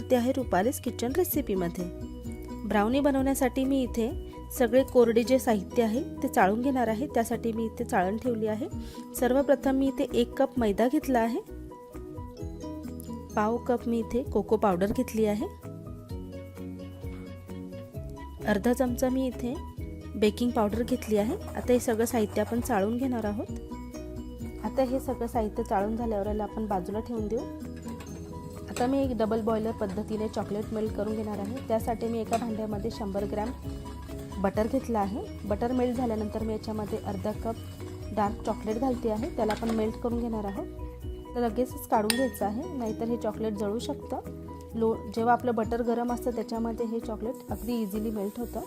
करते आहे रुपालीज kitchen रेसिपीमध्ये। Brownie बनवण्यासाठी मी इथे सगळे कोरडे जे साहित्य आहे ते चाळून घेणार आहे। त्यासाठी मी इथे चाळण ठेवली आहे। सर्वप्रथम मी इथे 1 कप मैदा घेतला आहे। पाव कप मी इथे कोको पावडर घेतली आहे। अर्धा चमचा मी इथे बेकिंग पावडर घेतली आहे। आता हे सगळं साहित्य आपण चाळून घेणार आहोत। आता हे सगळं साहित्य चाळून झाल्यावर याला आपण बाजूला ठेवून देऊ। आता मी एक डबल बॉयलर पद्धतीने चॉकलेट मेल्ट करून घेणार आहे। त्यासाठी मी एका भांड्यामध्ये 100 ग्रॅम बटर घेतला आहे। बटर मेल्ट झाल्यानंतर मी याच्यामध्ये अर्धा कप डार्क चॉकलेट घालते आहे। त्याला आपण मेल्ट करून घेणार आहोत। तर लगेचच काढून घ्यायचं आहे, नाहीतर हे चॉकलेट जळू शकतं। जेव्हा आपलं बटर गरम असतं त्याच्यामध्ये हे चॉकलेट अगदी इझिली मेल्ट होतं।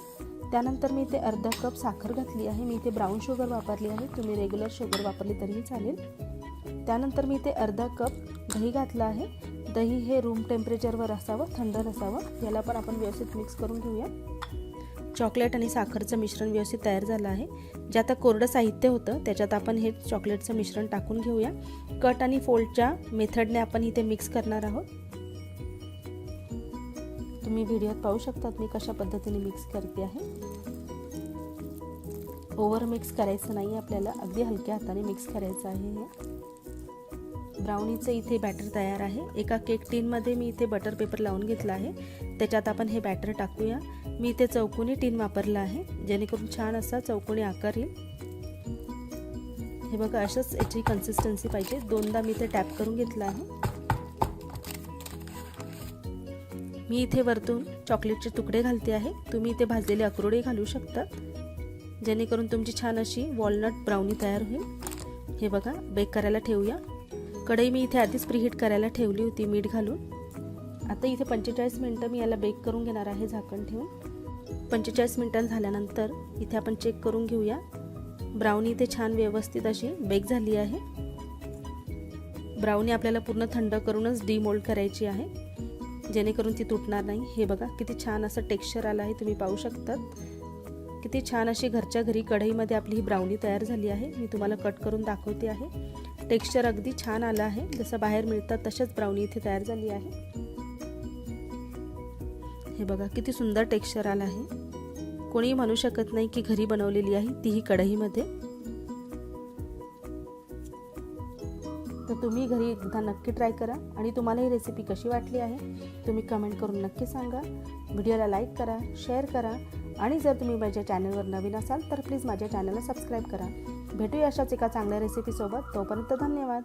त्यानंतर मी इथे अर्धा कप साखर घातली आहे। मी इथे ब्राऊन शुगर वापरली आहे, तुम्ही रेग्युलर शुगर वापरली तरीही चालेल। त्यानंतर मी इथे अर्धा कप दही घातला आहे। दही हे रूम टेम्परेचरवर असावं, थंड नसावं। याला पण आपण व्यवस्थित मिक्स करून घेऊया। चॉकलेट आणि साखरचं मिश्रण व्यवस्थित तयार झालं आहे। जे आता कोरडं साहित्य होतं त्याच्यात आपण हे चॉकलेटचं मिश्रण टाकून घेऊया। कट आणि फोल्डच्या मेथडने आपण इथे मिक्स करणार आहोत। तुम्ही व्हिडिओत पाहू शकतात मी कशा पद्धतीने मिक्स करते आहे। ओव्हर मिक्स करायचं नाही आपल्याला, अगदी हलक्या हाताने मिक्स करायचं आहे। हे ब्राउनीचं इथे बॅटर तयार आहे। एका केक टीनमध्ये मी इथे बटर पेपर लावून घेतला आहे। त्याच्यात आपण हे बॅटर टाकूया। मी इथे चौकोनी टीन वापरला आहे, जेणेकरून छान असा चौकोनी आकार येईल। हे बघा, अशाच याची कन्सिस्टन्सी पाहिजे। दोनदा मी इथे टॅप करून घेतला आहे। मी इथे वरतून चॉकलेटचे तुकडे घालते आहे। तुम्ही इथे भाजलेले अक्रोडे घालू शकता, जेणेकरून तुमची छान अशी वॉलनट ब्राउनी तयार होईल। हे बघा, बेक करायला ठेवूया। कढई मी इथे आधीच प्रीहीट करायला ठेवली होती मीठ घालून। आता इथे 45 मिनिटं मी याला बेक करून घेणार आहे झाकण ठेवून। 45 मिनिटं झाल्यानंतर इथे आपण चेक करून घेऊया। ब्राउनी इथे छान व्यवस्थित अशी बेक झाली आहे। ब्राउनी आपल्याला पूर्ण थंड करूनच डीमोल्ड करायची आहे, जेणेकरून ती तुटणार नाही। हे बघा, किती छान असं टेक्स्चर आलं आहे, तुम्ही पाहू शकता। किती छान अशी घरच्या घरी कढईमध्ये आपली ही ब्राउनी तयार झाली आहे। मी तुम्हाला कट करून दाखवते आहे। टेक्स्चर अगदी छान आलं आहे, जसं बाहेर मिळतात तशाच ब्राउनी इथे तयार झाली आहे। हे बघा, किती सुंदर टेक्स्चर आलं आहे। कोणी म्हणू शकत नाही की घरी बनवलेली आहे, तीही कढईमध्ये। तर तुम्ही घरी एकदा नक्की ट्राय करा आणि तुम्हाला ही रेसिपी कशी वाटली आहे तुम्ही कमेंट करून नक्की सांगा। व्हिडिओला लाईक करा, शेअर करा आणि जर तुम्ही माझ्या चॅनलवर नवीन असाल तर प्लीज माझ्या चॅनलला सबस्क्राईब करा। भेटूया अशाच एका चांगल्या रेसिपीसोबत। तोपर्यंत धन्यवाद।